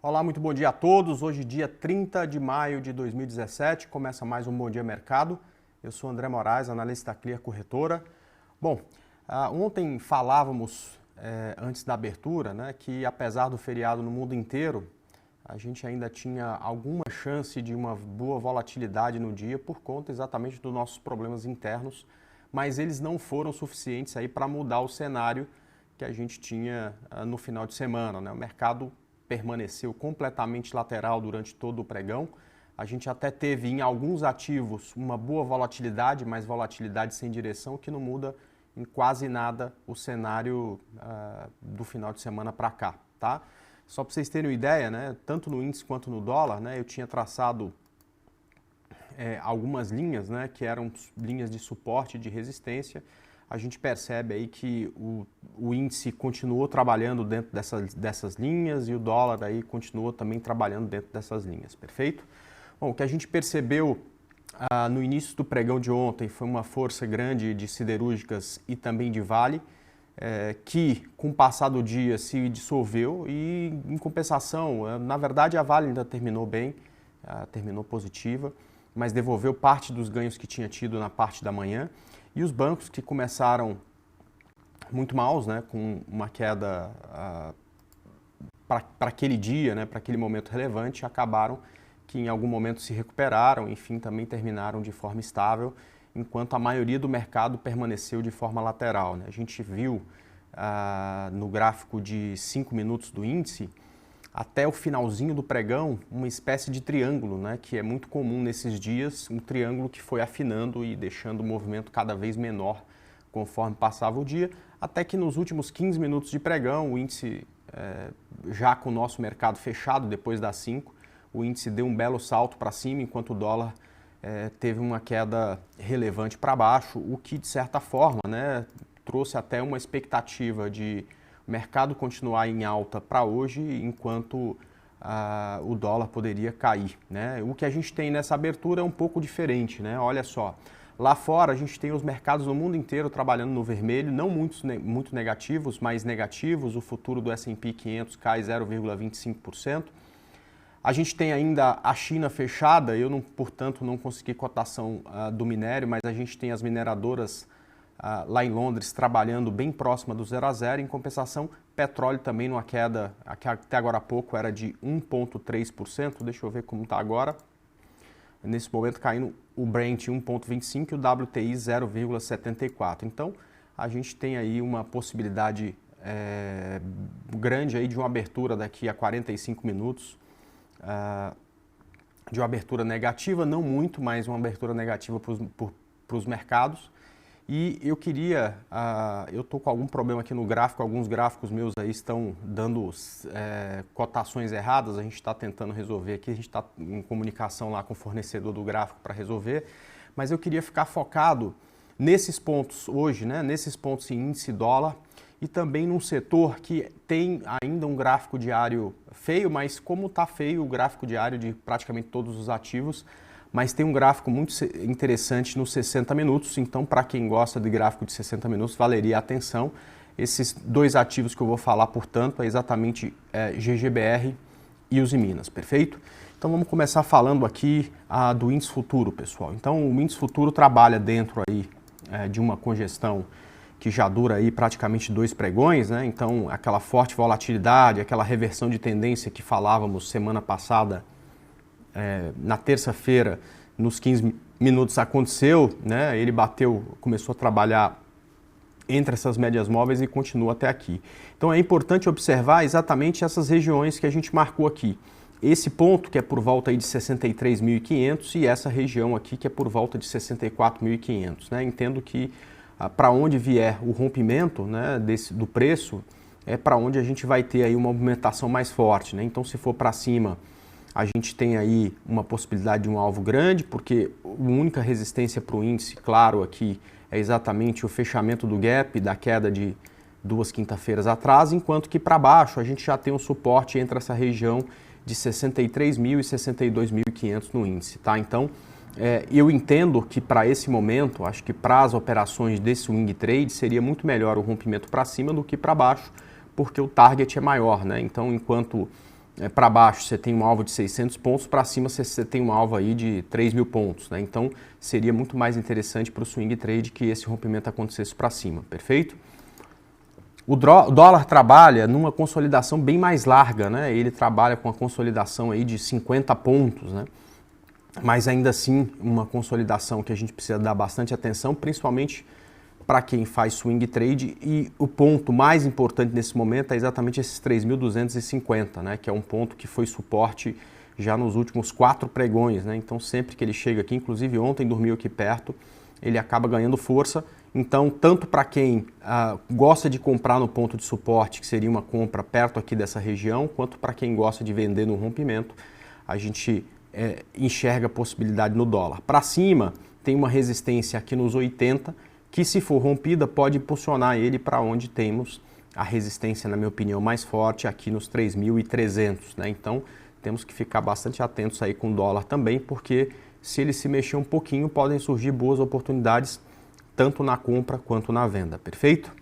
Olá, muito bom dia a todos. Hoje, dia 30 de maio de 2017, começa mais um Bom Dia Mercado. Eu sou André Moraes, analista da Clear Corretora. Bom, ontem falávamos, antes da abertura, né, que apesar do feriado no mundo inteiro, a gente ainda tinha alguma chance de uma boa volatilidade no dia por conta exatamente dos nossos problemas internos, mas eles não foram suficientes aí para mudar o cenário que a gente tinha no final de semana, né? O mercado permaneceu completamente lateral durante todo o pregão. A gente até teve em alguns ativos uma boa volatilidade, mas volatilidade sem direção, que não muda em quase nada o cenário do final de semana para cá, tá? Só para vocês terem uma ideia, né, tanto no índice quanto no dólar, né, eu tinha traçado algumas linhas, né, que eram linhas de suporte e de resistência. A gente percebe aí que o índice continuou trabalhando dentro dessas linhas e o dólar aí continuou também trabalhando dentro dessas linhas, perfeito? Bom, o que a gente percebeu no início do pregão de ontem foi uma força grande de siderúrgicas e também de Vale, que com o passar do dia se dissolveu e, em compensação, na verdade a Vale ainda terminou bem, terminou positiva, mas devolveu parte dos ganhos que tinha tido na parte da manhã. E os bancos que começaram muito maus, né, com uma queda para aquele dia, né, para aquele momento relevante, acabaram que em algum momento se recuperaram, enfim, também terminaram de forma estável, enquanto a maioria do mercado permaneceu de forma lateral, né? A gente viu no gráfico de 5 minutos do índice, até o finalzinho do pregão, uma espécie de triângulo, né, que é muito comum nesses dias, um triângulo que foi afinando e deixando o movimento cada vez menor conforme passava o dia, até que nos últimos 15 minutos de pregão, o índice, já com o nosso mercado fechado depois das 5, o índice deu um belo salto para cima, enquanto o dólar teve uma queda relevante para baixo, o que, de certa forma, né, trouxe até uma expectativa de o mercado continuar em alta para hoje, enquanto o dólar poderia cair, né? O que a gente tem nessa abertura é um pouco diferente, né? Olha só, lá fora a gente tem os mercados no mundo inteiro trabalhando no vermelho, não muito negativos, mas negativos. O futuro do S&P 500 cai 0,25%. A gente tem ainda a China fechada, portanto, não consegui cotação do minério, mas a gente tem as mineradoras lá em Londres trabalhando bem próxima do 0 a 0, em compensação, petróleo também numa queda, que até agora há pouco era de 1,3%, deixa eu ver como está agora, nesse momento caindo o Brent 1,25% e o WTI 0,74%. Então, a gente tem aí uma possibilidade grande aí de uma abertura daqui a 45 minutos, de uma abertura negativa, não muito, mas uma abertura negativa para os mercados. E eu queria, eu estou com algum problema aqui no gráfico, alguns gráficos meus aí estão dando cotações erradas, a gente está tentando resolver aqui, a gente está em comunicação lá com o fornecedor do gráfico para resolver, mas eu queria ficar focado nesses pontos hoje, né, nesses pontos em índice dólar e também num setor que tem ainda um gráfico diário feio, mas como está feio o gráfico diário de praticamente todos os ativos, mas tem um gráfico muito interessante nos 60 minutos, então para quem gosta de gráfico de 60 minutos, valeria a atenção. Esses dois ativos que eu vou falar, portanto, é exatamente GGBR e Usiminas, perfeito? Então vamos começar falando aqui do índice futuro, pessoal. Então o índice futuro trabalha dentro aí de uma congestão que já dura aí praticamente 2 pregões, né? Então aquela forte volatilidade, aquela reversão de tendência que falávamos semana passada, na terça-feira, nos 15 minutos aconteceu, né? Ele começou a trabalhar entre essas médias móveis e continua até aqui. Então é importante observar exatamente essas regiões que a gente marcou aqui. Esse ponto que é por volta aí de 63.500 e essa região aqui que é por volta de 64.500, né? Entendo que para onde vier o rompimento, né, do preço, é para onde a gente vai ter aí uma movimentação mais forte, né? Então se for para cima, a gente tem aí uma possibilidade de um alvo grande, porque a única resistência para o índice, claro, aqui é exatamente o fechamento do gap, da queda de 2 quinta-feiras atrás, enquanto que para baixo a gente já tem um suporte entre essa região de 63.000 e 62.500 no índice, tá? Então, eu entendo que para esse momento, acho que para as operações desse swing trade, seria muito melhor o rompimento para cima do que para baixo, porque o target é maior, né? Então, enquanto para baixo você tem um alvo de 600 pontos, para cima você tem um alvo aí de 3.000 pontos, né? Então seria muito mais interessante para o swing trade que esse rompimento acontecesse para cima, perfeito? O dólar trabalha numa consolidação bem mais larga, né? Ele trabalha com a consolidação aí de 50 pontos, né? Mas ainda assim uma consolidação que a gente precisa dar bastante atenção, principalmente para quem faz swing trade, e o ponto mais importante nesse momento é exatamente esses 3.250, né, que é um ponto que foi suporte já nos últimos 4 pregões, né? Então sempre que ele chega aqui, inclusive ontem dormiu aqui perto, ele acaba ganhando força. Então tanto para quem gosta de comprar no ponto de suporte, que seria uma compra perto aqui dessa região, quanto para quem gosta de vender no rompimento, a gente enxerga a possibilidade no dólar. Para cima tem uma resistência aqui nos 80, que se for rompida pode impulsionar ele para onde temos a resistência, na minha opinião, mais forte aqui nos 3.300, né? Então temos que ficar bastante atentos aí com o dólar também, porque se ele se mexer um pouquinho podem surgir boas oportunidades tanto na compra quanto na venda, perfeito?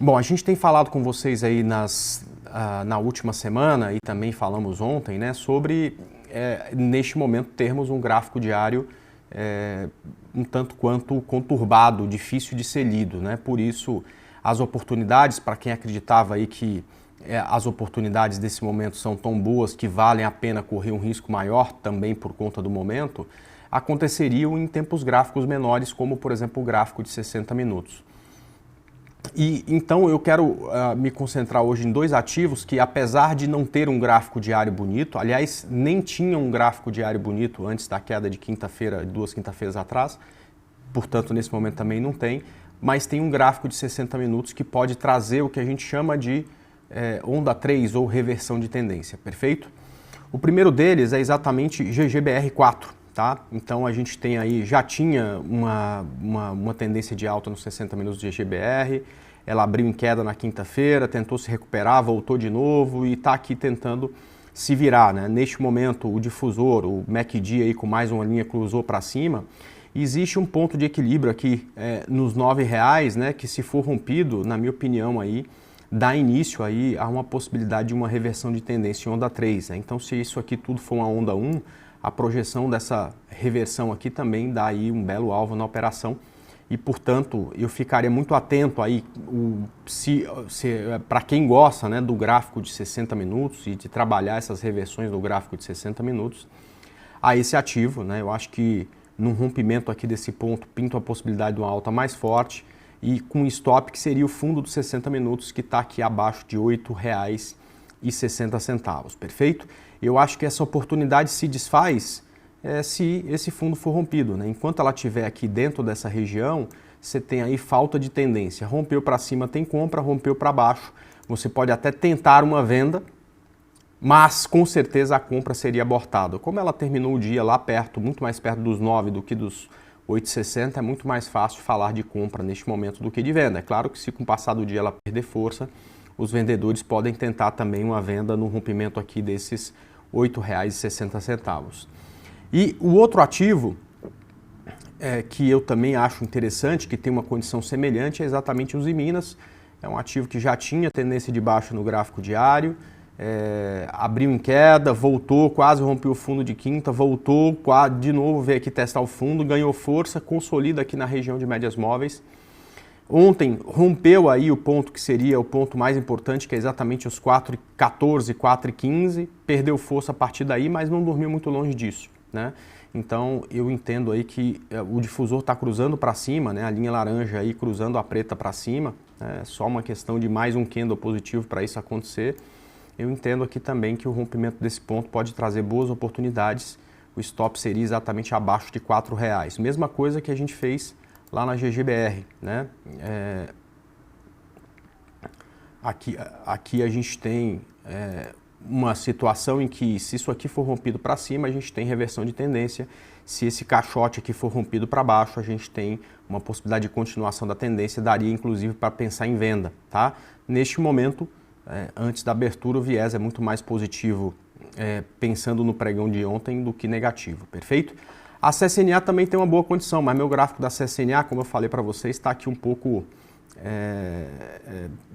Bom, a gente tem falado com vocês aí na última semana e também falamos ontem, né, sobre neste momento termos um gráfico diário um tanto quanto conturbado, difícil de ser lido, né? Por isso, as oportunidades, para quem acreditava aí que as oportunidades desse momento são tão boas que valem a pena correr um risco maior também por conta do momento, aconteceriam em tempos gráficos menores, como por exemplo o gráfico de 60 minutos. E então eu quero me concentrar hoje em 2 ativos que, apesar de não ter um gráfico diário bonito, aliás, nem tinham um gráfico diário bonito antes da queda de quinta-feira, 2 quinta-feiras atrás, portanto nesse momento também não tem, mas tem um gráfico de 60 minutos que pode trazer o que a gente chama de onda 3 ou reversão de tendência, perfeito? O primeiro deles é exatamente GGBR4. Tá? Então a gente tem aí, já tinha uma tendência de alta nos 60 minutos de GGBR, ela abriu em queda na quinta-feira, tentou se recuperar, voltou de novo e está aqui tentando se virar, né? Neste momento o difusor, o MACD aí com mais uma linha cruzou para cima, e existe um ponto de equilíbrio aqui nos R$9, né, que se for rompido, na minha opinião aí, dá início aí a uma possibilidade de uma reversão de tendência em onda 3, né? Então se isso aqui tudo for uma onda 1, a projeção dessa reversão aqui também dá aí um belo alvo na operação e, portanto, eu ficaria muito atento aí para quem gosta, né, do gráfico de 60 minutos e de trabalhar essas reversões do gráfico de 60 minutos a esse ativo, né? Eu acho que num rompimento aqui desse ponto pinta a possibilidade de uma alta mais forte e com um stop que seria o fundo dos 60 minutos que está aqui abaixo de R$ 8,60, perfeito? Eu acho que essa oportunidade se desfaz se esse fundo for rompido, né? Enquanto ela estiver aqui dentro dessa região, você tem aí falta de tendência. Rompeu para cima tem compra, rompeu para baixo. Você pode até tentar uma venda, mas com certeza a compra seria abortada. Como ela terminou o dia lá perto, muito mais perto dos 9 do que dos 8,60, é muito mais fácil falar de compra neste momento do que de venda. É claro que se com o passar do dia ela perder força, os vendedores podem tentar também uma venda no rompimento aqui desses R$ 8,60. E o outro ativo que eu também acho interessante, que tem uma condição semelhante, é exatamente o Uzi Minas. É um ativo que já tinha tendência de baixa no gráfico diário, abriu em queda, voltou, quase rompeu o fundo de quinta, voltou, de novo veio aqui testar o fundo, ganhou força, consolida aqui na região de médias móveis. Ontem rompeu aí o ponto que seria o ponto mais importante, que é exatamente os 4,14, 4,15, perdeu força a partir daí, mas não dormiu muito longe disso, né? Então eu entendo aí que o difusor está cruzando para cima, né? A linha laranja aí cruzando a preta para cima, é só uma questão de mais um candle positivo para isso acontecer. Eu entendo aqui também que o rompimento desse ponto pode trazer boas oportunidades, o stop seria exatamente abaixo de R$ 4,00. Mesma coisa que a gente fez lá na GGBR, né? Aqui a gente tem uma situação em que, se isso aqui for rompido para cima, a gente tem reversão de tendência. Se esse caixote aqui for rompido para baixo, a gente tem uma possibilidade de continuação da tendência, daria inclusive para pensar em venda, tá? Neste momento, antes da abertura, o viés é muito mais positivo, pensando no pregão de ontem, do que negativo, perfeito? A CSNA também tem uma boa condição, mas meu gráfico da CSNA, como eu falei para vocês, está aqui um pouco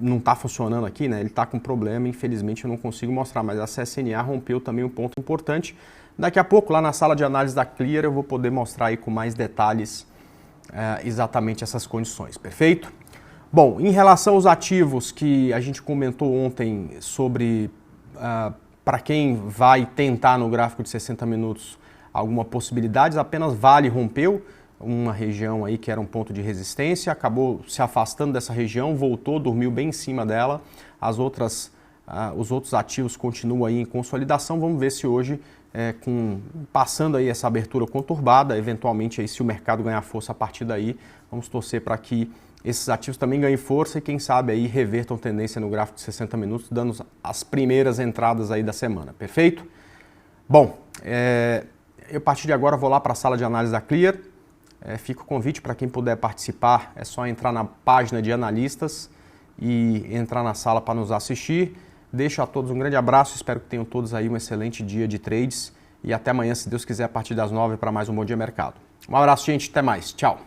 não está funcionando aqui, né? Ele está com problema, infelizmente eu não consigo mostrar, mas a CSNA rompeu também um ponto importante. Daqui a pouco, lá na sala de análise da Clear, eu vou poder mostrar aí com mais detalhes exatamente essas condições, perfeito? Bom, em relação aos ativos que a gente comentou ontem sobre para quem vai tentar no gráfico de 60 minutos alguma possibilidade, apenas Vale rompeu uma região aí que era um ponto de resistência, acabou se afastando dessa região, voltou, dormiu bem em cima dela. Os outros ativos continuam aí em consolidação. Vamos ver se hoje, passando aí essa abertura conturbada, eventualmente aí se o mercado ganhar força a partir daí, vamos torcer para que esses ativos também ganhem força e quem sabe aí revertam tendência no gráfico de 60 minutos, dando as primeiras entradas aí da semana, perfeito? Bom, eu a partir de agora vou lá para a sala de análise da Clear. Fica o convite para quem puder participar, é só entrar na página de analistas e entrar na sala para nos assistir. Deixo a todos um grande abraço, espero que tenham todos aí um excelente dia de trades e até amanhã, se Deus quiser, a partir das 9 para mais um Bom Dia Mercado. Um abraço, gente, até mais, tchau!